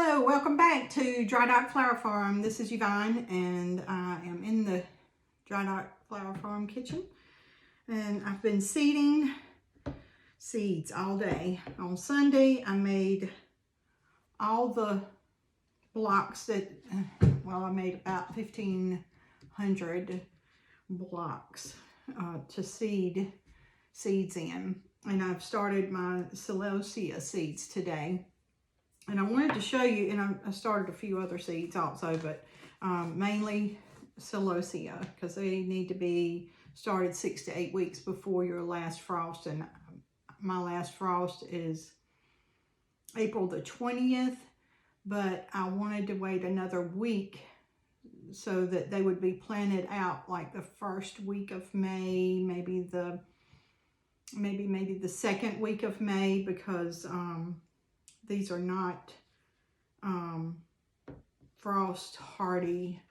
Hello, welcome back to Dry Dock Flower Farm. This is Yvonne and I am in the Dry Dock Flower Farm kitchen and I've been seeding seeds all day. On Sunday I made all the blocks that, well, I made about 1,500 blocks to seed seeds in, and I've started my celosia seeds today. And I wanted to show you, and I started a few other seeds also, but mainly celosia, because they need to be started 6 to 8 weeks before your last frost. And my last frost is April the 20th, but I wanted to wait another week so that they would be planted out like the first week of May, maybe the second week of May, because these are not frost hardy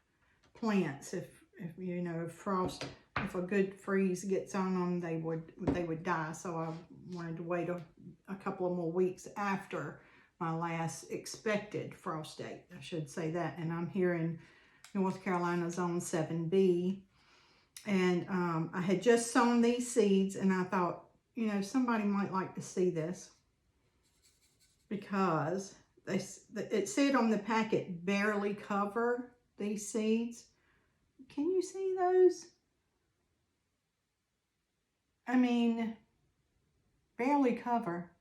plants. If you know, if a good freeze gets on them, they would die. So I wanted to wait a couple of more weeks after my last expected frost date, I should say that. And I'm here in North Carolina, zone 7B. And I had just sown these seeds, and I thought, you know, somebody might like to see this, because it said on the packet, barely cover these seeds. Can you see those? I mean, barely cover.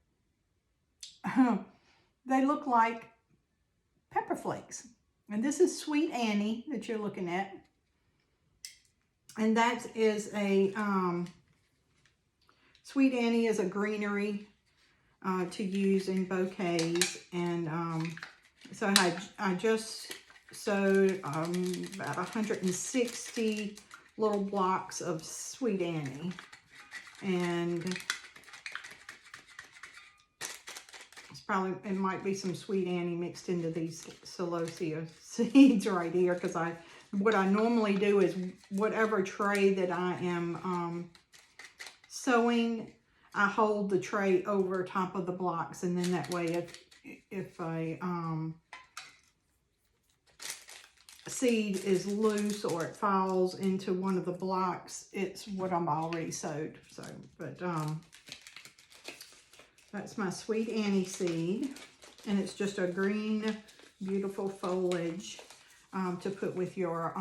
They look like pepper flakes. And this is Sweet Annie that you're looking at. And that is a, Sweet Annie is a greenery to use in bouquets. And so I just sowed about 160 little blocks of Sweet Annie. And it might be some Sweet Annie mixed into these celosia seeds right here, because what I normally do is whatever tray that I am sowing, I hold the tray over top of the blocks, and then that way if a seed is loose or it falls into one of the blocks, it's what I'm already sowed. So, but that's my Sweet Annie seed, and it's just a green, beautiful foliage to put with your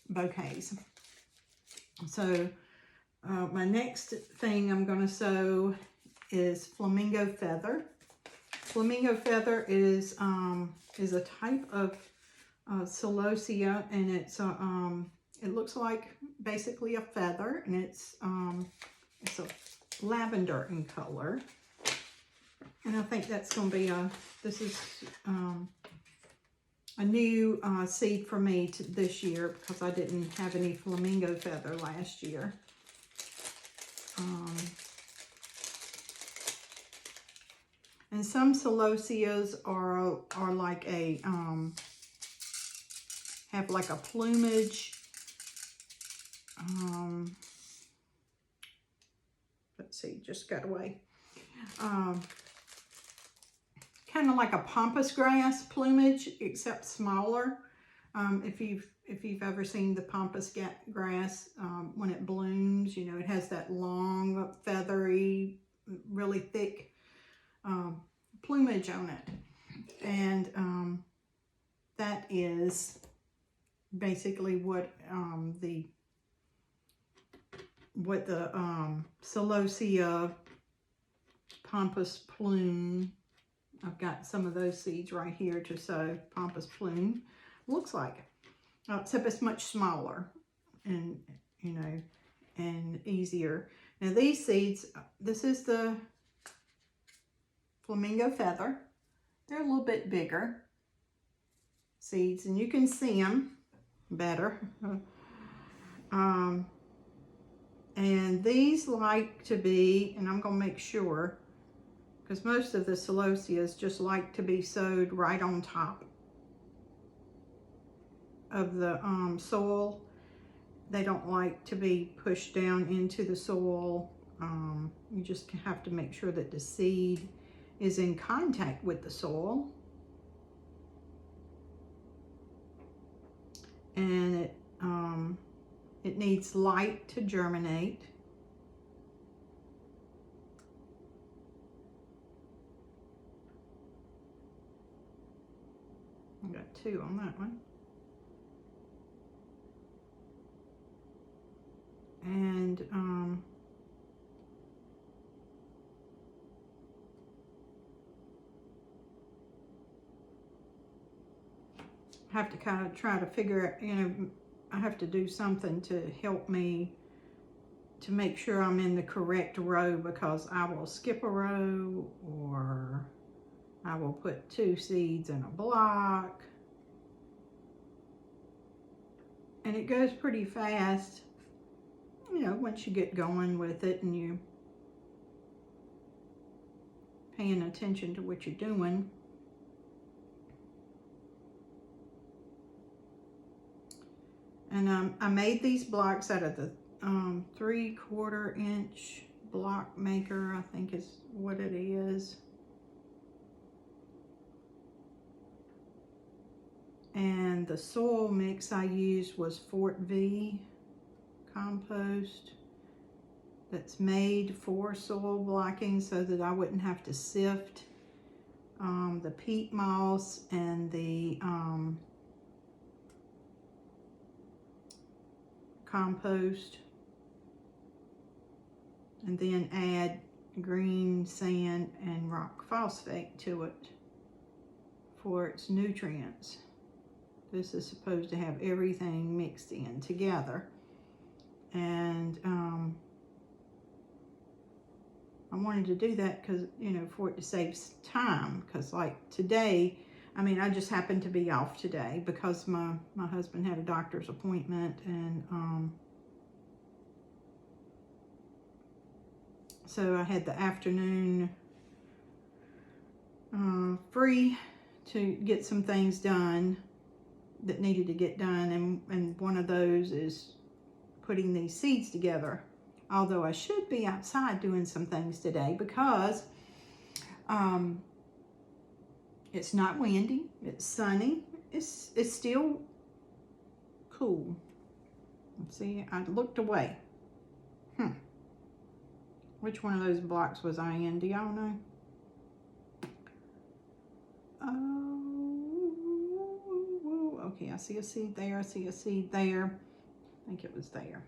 bouquets. So my next thing I'm going to sow is flamingo feather. Flamingo feather is a type of celosia, and it's it looks like basically a feather, and it's a lavender in color. And I think that's going to be this is a new seed for me this year, because I didn't have any flamingo feather last year. And some celosias are like a have like a plumage. Let's see, just got away. Kind of like a pampas grass plumage, except smaller. If you've ever seen the pampas grass, when it blooms, you know, it has that long, feathery, really thick plumage on it. And that is basically what the celosia pampas plume, I've got some of those seeds right here to sow, pampas plume looks like. Except it's much smaller and, you know, and easier. Now these seeds, this is the flamingo feather. They're a little bit bigger seeds, and you can see them better. And these like to be, and I'm going to make sure, because most of the celosias just like to be sowed right on top of the soil. They don't like to be pushed down into the soil. You just have to make sure that the seed is in contact with the soil. and it needs light to germinate. I got 2 on that one. And have to kind of try to figure out, I have to do something to help me to make sure I'm in the correct row, because I will skip a row, or I will put 2 seeds in a block, and it goes pretty fast, once you get going with it and you're paying attention to what you're doing. And I made these blocks out of the 3/4 inch block maker, I think is what it is. And the soil mix I used was Fort V compost that's made for soil blocking, so that I wouldn't have to sift the peat moss and the compost, and then add green sand and rock phosphate to it for its nutrients. This is supposed to have everything mixed in together. And I wanted to do that because, for it to save time. Because like today, I just happened to be off today because my husband had a doctor's appointment, and so I had the afternoon free to get some things done that needed to get done, and one of those is putting these seeds together. Although I should be outside doing some things today, because it's not windy, it's sunny, it's still cool. See, I looked away. Which one of those blocks was I in? Do y'all know? Oh, okay, I see a seed there, I see a seed there. I think it was there.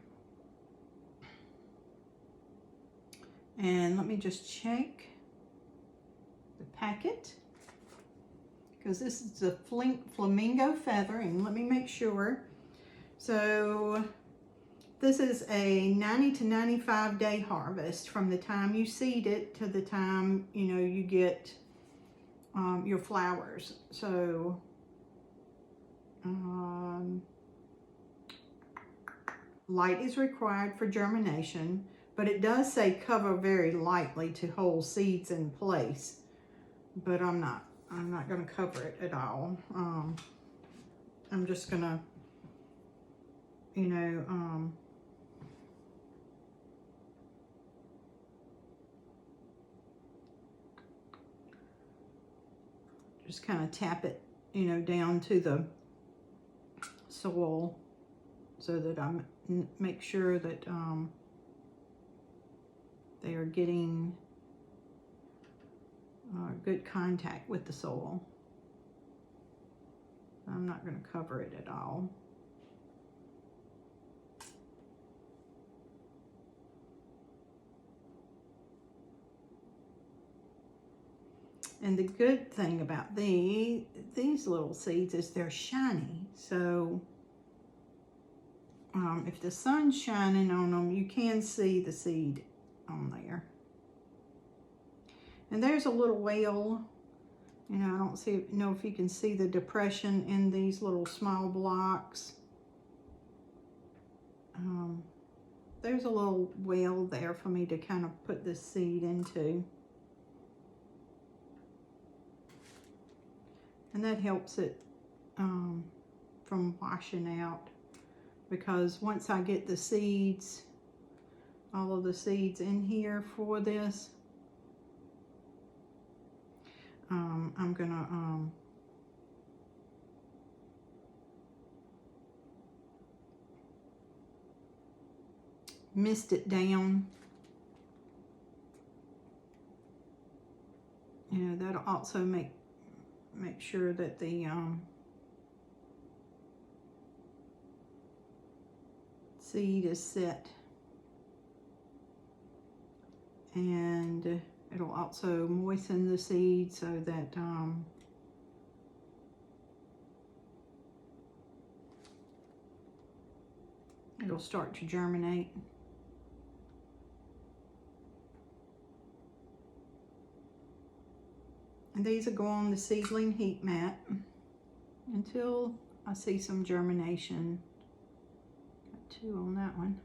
And let me just check the packet, because this is the flamingo feather, and let me make sure. So this is a 90 to 95 day harvest from the time you seed it to the time you get your flowers. So light is required for germination, but it does say cover very lightly to hold seeds in place. But I'm not going to cover it at all. I'm just going to, just kind of tap it, down to the soil, so that I make sure that they are getting good contact with the soil. I'm not going to cover it at all. And the good thing about these little seeds is they're shiny. So if the sun's shining on them, you can see the seed on there. And there's a little well. I don't know if you can see the depression in these little small blocks. There's a little well there for me to kind of put this seed into. And that helps it from washing out, because once I get the seeds, all of the seeds in here for this, I'm gonna mist it down. You know, that'll also make sure that the seed is set. And it'll also moisten the seed so that it'll start to germinate. And these will go on the seedling heat mat until I see some germination. Got 2 on that one.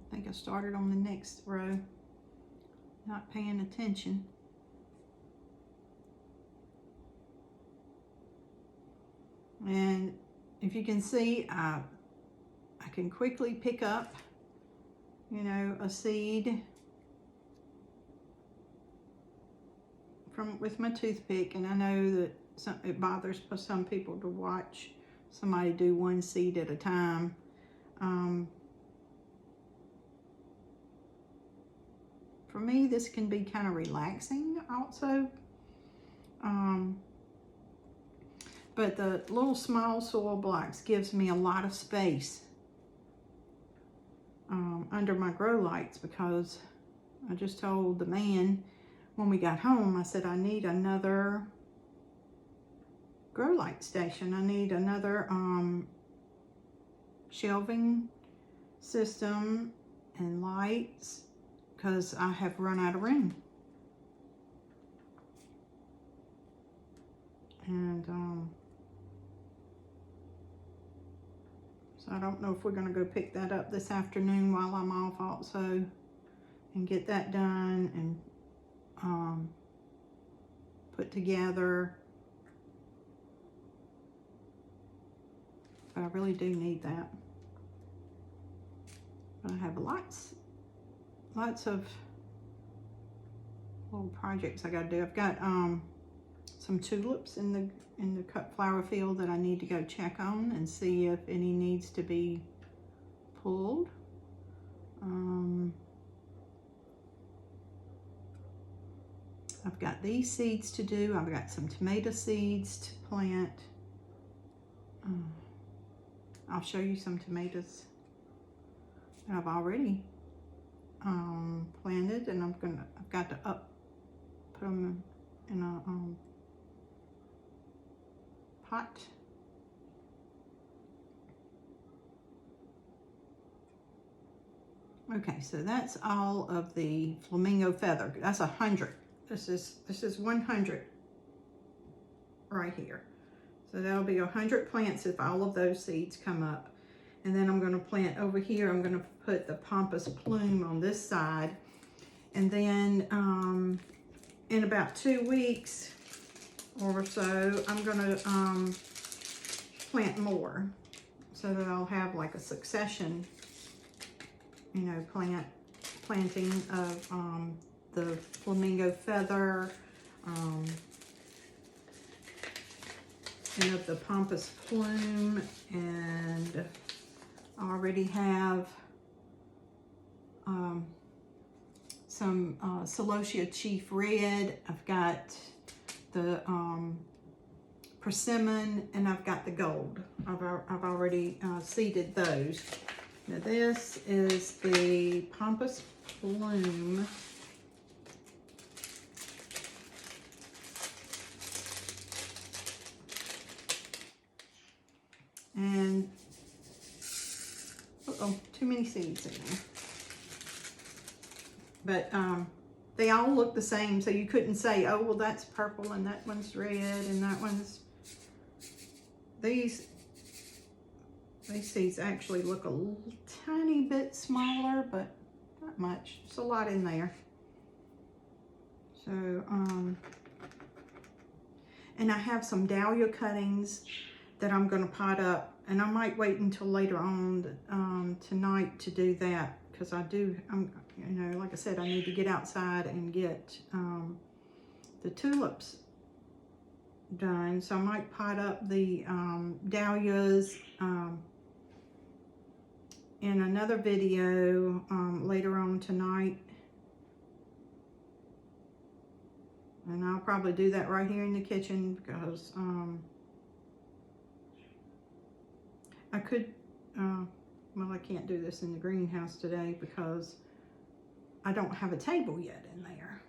I think I started on the next row, not paying attention. And if you can see, I can quickly pick up, you know, a seed with my toothpick, and I know that it bothers some people to watch somebody do one seed at a time. For me, this can be kind of relaxing also. But the little small soil blocks gives me a lot of space under my grow lights, because I just told the man when we got home, I said, I need another grow light station. I need another shelving system and lights, because I have run out of room. And so I don't know if we're going to go pick that up this afternoon while I'm off also, and get that done and put together. But I really do need that. But I have lots of little projects I got to do. I've got some tulips in the cut flower field that I need to go check on and see if any needs to be pulled. I've got these seeds to do. I've got some tomato seeds to plant. I'll show you some tomatoes that I've already planted, and I've got to put them in a pot. Okay, so that's all of the flamingo feather. That's 100. This is 100 right here. So that'll be 100 plants if all of those seeds come up. And then I'm going to plant over here. I'm going to put the pampas plume on this side. And then in about 2 weeks or so, I'm going to plant more, so that I'll have like a succession, you know, planting of the flamingo feather, and of the pampas plume. And I already have some celosia chief red. I've got the persimmon, and I've got the gold. I've already seeded those. Now this is the pampas plume. And too many seeds in there. But they all look the same, so you couldn't say, oh, well, that's purple and that one's red and that one's... These seeds actually look a tiny bit smaller, but not much. There's a lot in there. So, and I have some dahlia cuttings that I'm going to pot up, and I might wait until later on tonight to do that, because you know, like I said, I need to get outside and get the tulips done. So I might pot up the dahlias in another video later on tonight. And I'll probably do that right here in the kitchen, because I could, well, I can't do this in the greenhouse today because I don't have a table yet in there.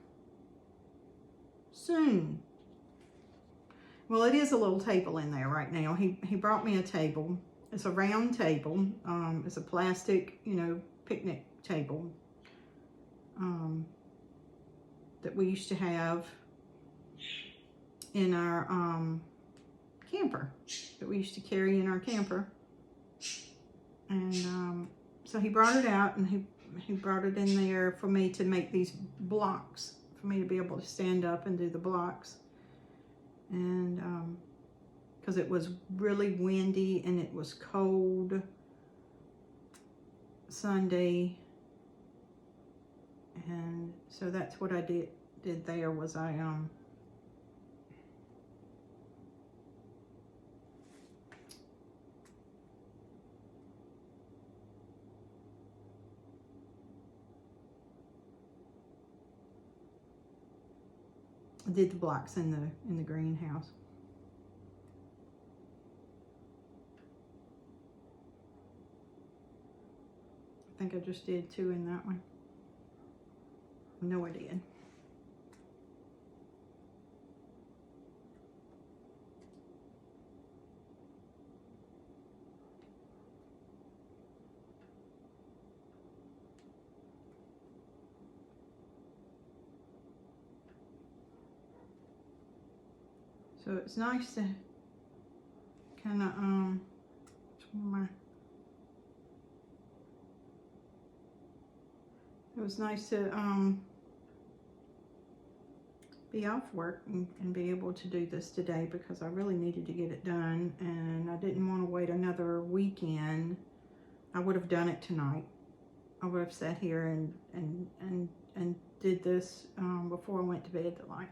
Soon. Well, it is a little table in there right now. He brought me a table. It's a round table. It's a plastic, you know, picnic table that we used to have in our camper, that we used to carry in our camper. And so he brought it out, and he brought it in there for me to make these blocks, for me to be able to stand up and do the blocks. And because it was really windy and it was cold Sunday, and so that's what I did there, was I did the blocks in the greenhouse. I think I just did 2 in that one. No, I did. So it's nice to kind of it was nice to be off work and be able to do this today, because I really needed to get it done, and I didn't want to wait another weekend. I would have done it tonight. I would have sat here and did this before I went to bed tonight.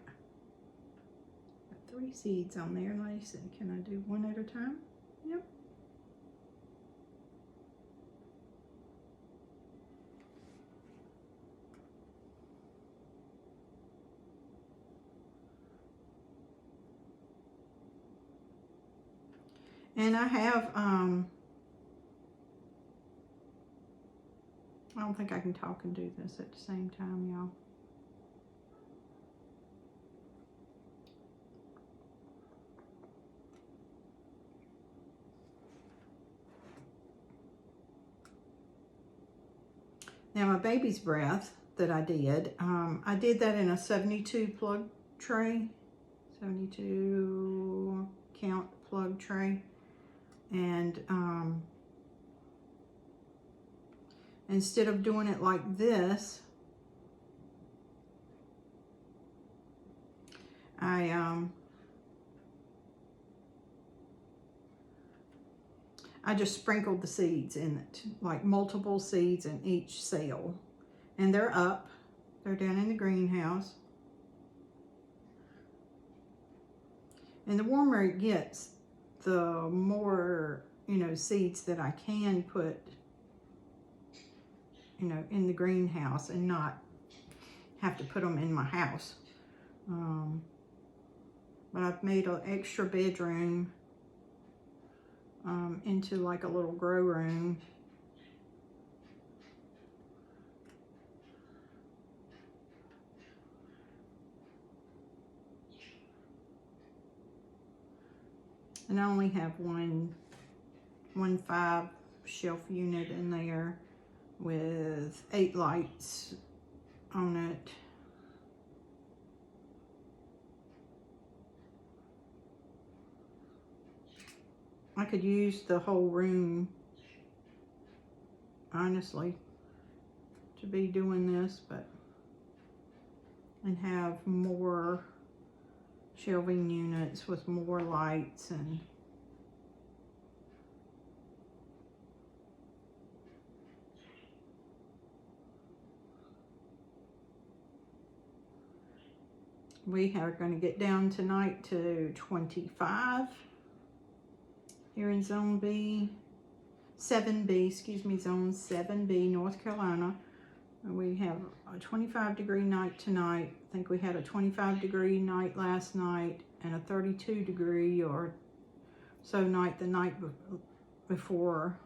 3 seeds on there. Let me see, can I do one at a time? Yep. And I have, I don't think I can talk and do this at the same time, y'all. Now my baby's breath that I did that in a 72 plug tray, 72 count plug tray. And instead of doing it like this, I just sprinkled the seeds in it, like multiple seeds in each cell. And they're up, they're down in the greenhouse. And the warmer it gets, the more, you know, seeds that I can put, you know, in the greenhouse and not have to put them in my house. But I've made an extra bedroom into like a little grow room. And I only have one 5 shelf unit in there with 8 lights on it. I could use the whole room, honestly, to be doing this, but, and have more shelving units with more lights and We are going to get down tonight to 25 here in Zone B, 7B, excuse me, Zone 7B, North Carolina. We have a 25-degree night tonight. I think we had a 25-degree night last night and a 32-degree or so night the night before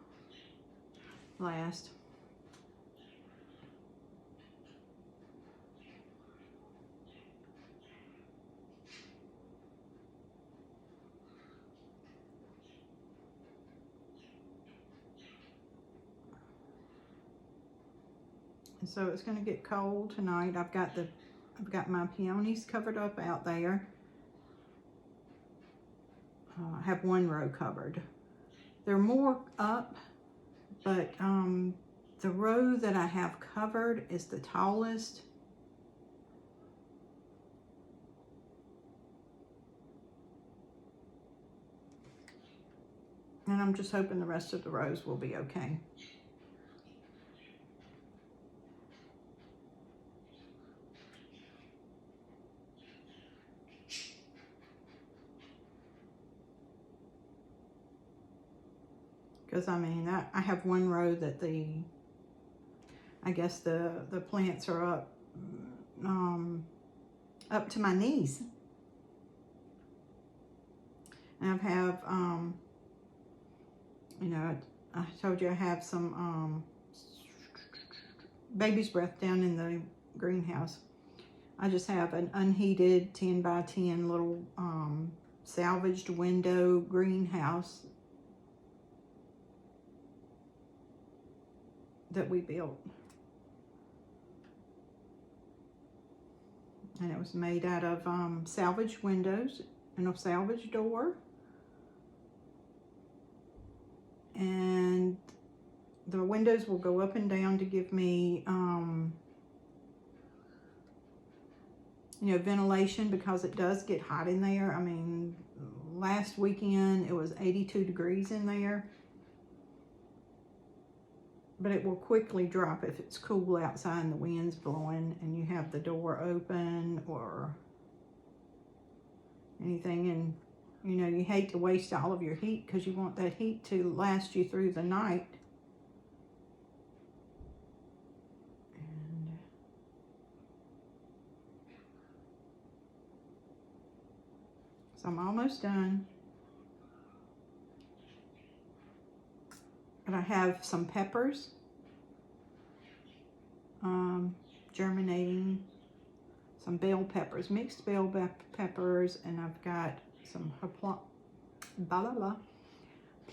last. And so it's going to get cold tonight. I've got my peonies covered up out there. I have one row covered. There are more up, but the row that I have covered is the tallest. And I'm just hoping the rest of the rows will be okay. Because I mean, I have one row that I guess the plants are up to my knees. And I have, you know, I told you I have some baby's breath down in the greenhouse. I just have an unheated 10 by 10 little salvaged window greenhouse that we built. And it was made out of salvaged windows and a salvage door. And the windows will go up and down to give me, you know, ventilation, because it does get hot in there. I mean, last weekend it was 82 degrees in there. But it will quickly drop if it's cool outside and the wind's blowing and you have the door open or anything. And, you know, you hate to waste all of your heat because you want that heat to last you through the night. And so I'm almost done. And I have some peppers germinating, some bell peppers, mixed bell peppers, and I've got some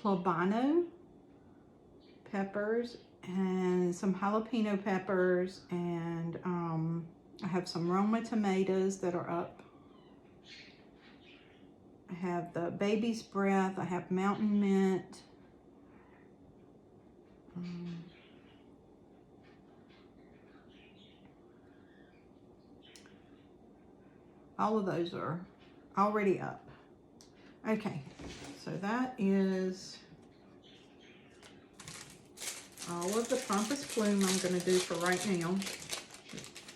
poblano peppers and some jalapeno peppers, and I have some Roma tomatoes that are up. I have the baby's breath, I have mountain mint. All of those are already up. Okay, so that is all of the pampas plume I'm going to do for right now.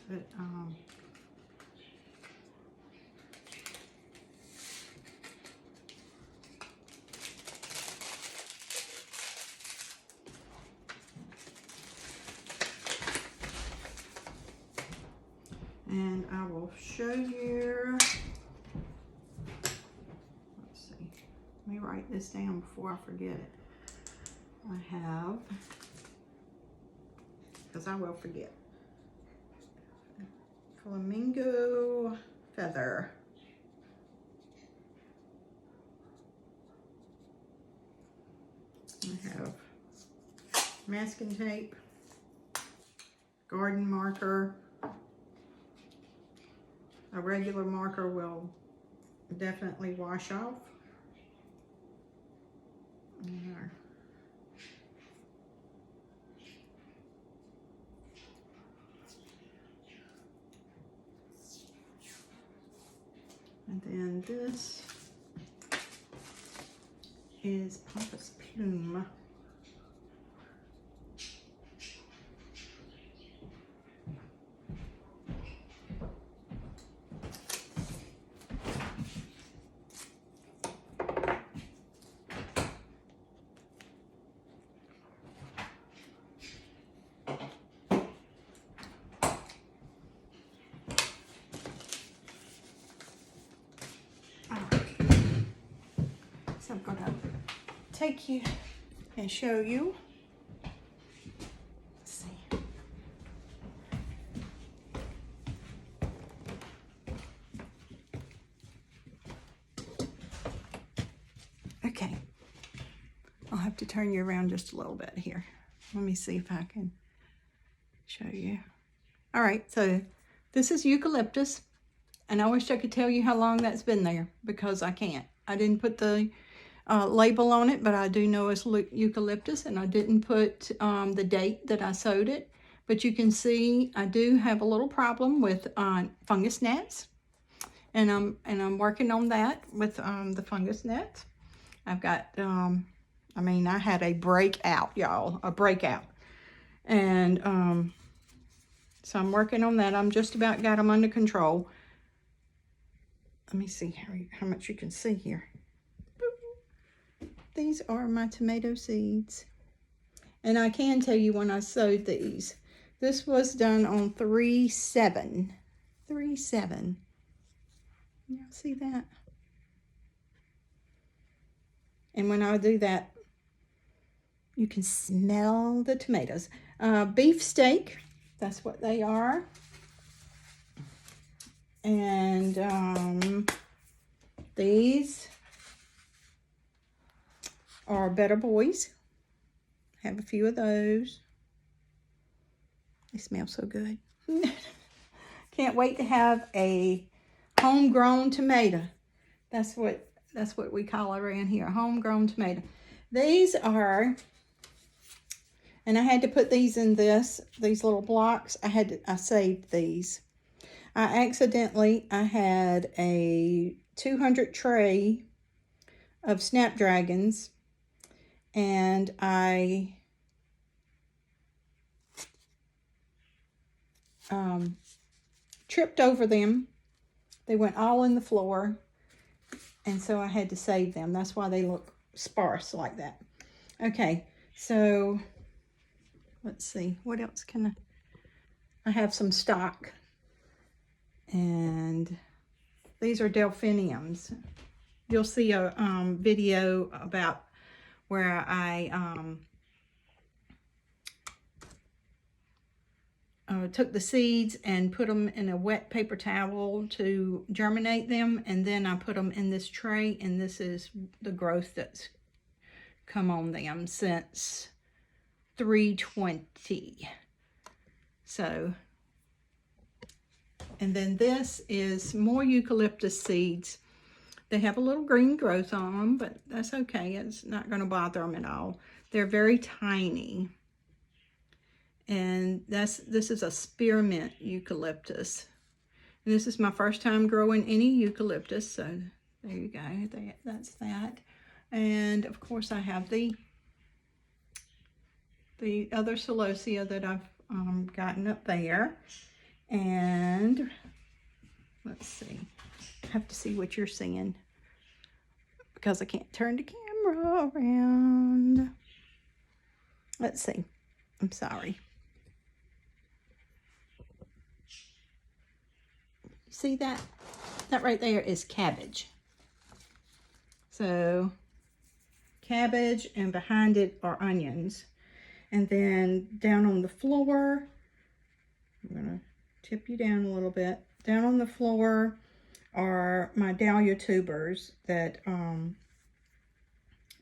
But, and I will show you, let's see, let me write this down before I forget it. I have, because I will forget, flamingo feather. I have masking tape, garden marker. A regular marker will definitely wash off. There. And then this is pampas plume. So I'm gonna take you and show you. Let's see. Okay, I'll have to turn you around just a little bit here. Let me see if I can show you. All right, so this is eucalyptus, and I wish I could tell you how long that's been there, because I can't. I didn't put the label on it, but I do know it's eucalyptus, and I didn't put the date that I sowed it. But you can see I do have a little problem with fungus gnats, and I'm working on that with the fungus gnats. I've got I mean, I had a breakout, y'all, a breakout, and so I'm working on that. I'm just about got them under control. Let me see how much you can see here. These are my tomato seeds. And I can tell you when I sowed these. This was done on 3/7. 3/7. Y'all see that? And when I do that, you can smell the tomatoes. Beef steak, that's what they are. And these are Better Boys. Have a few of those. They smell so good. Can't wait to have a homegrown tomato. That's what we call it around here, a homegrown tomato. These are, and I had to put these in these little blocks. I saved these. I had a 200 tray of snapdragons, and I tripped over them. They went all in the floor, and so I had to save them. That's why they look sparse like that. Okay, so let's see, what else can I have some stock, and these are delphiniums. You'll see a video about where I took the seeds and put them in a wet paper towel to germinate them, and then I put them in this tray, and this is the growth that's come on them since 3/20. So, and then this is more eucalyptus seeds. They have a little green growth on them, but that's okay. It's not going to bother them at all. They're very tiny. And this is a spearmint eucalyptus. And this is my first time growing any eucalyptus, so there you go. That's that. And of course I have the other celosia that I've gotten up there. And let's see. I have to see what you're seeing because I can't turn the camera around. Let's see. I'm sorry. See that? That right there is cabbage. So cabbage, and behind it are onions. And then down on the floor, I'm gonna tip you down a little bit. Down on the floor are my dahlia tubers that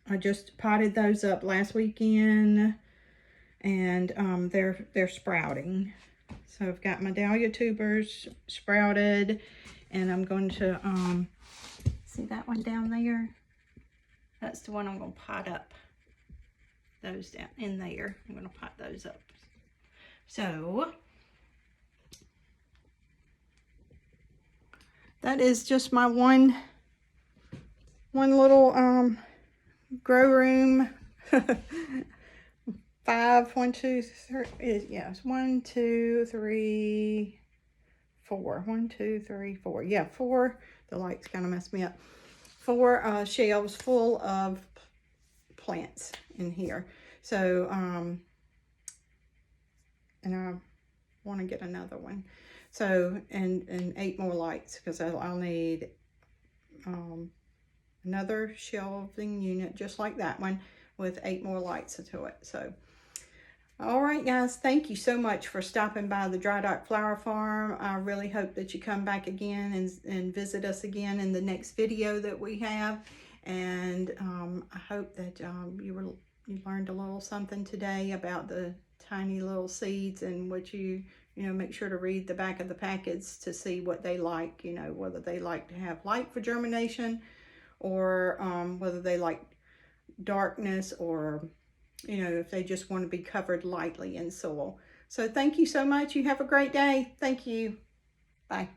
I just potted those up last weekend, and they're sprouting. So I've got my dahlia tubers sprouted, and I'm going to see that one down there. That's the one I'm going to pot up. Those down in there, I'm going to pot those up. So that is just my one little grow room. 5, 1, 2, 3, yeah, it's 1, 2, 3, 4. 1, 2, 3, 4. Yeah, 4. The lights kind of messed me up. 4 shelves full of plants in here. So, and I want to get another one. So, and 8 more lights, because I'll need another shelving unit just like that one with 8 more lights to it. So all right, guys, thank you so much for stopping by the Dry Dock Flower Farm. I really hope that you come back again and visit us again in the next video that we have. And I hope that you learned a little something today about the tiny little seeds, and what you know, make sure to read the back of the packets to see what they like, you know, whether they like to have light for germination, or whether they like darkness, or you know, if they just want to be covered lightly in soil. So thank you so much. You have a great day. Thank you. Bye.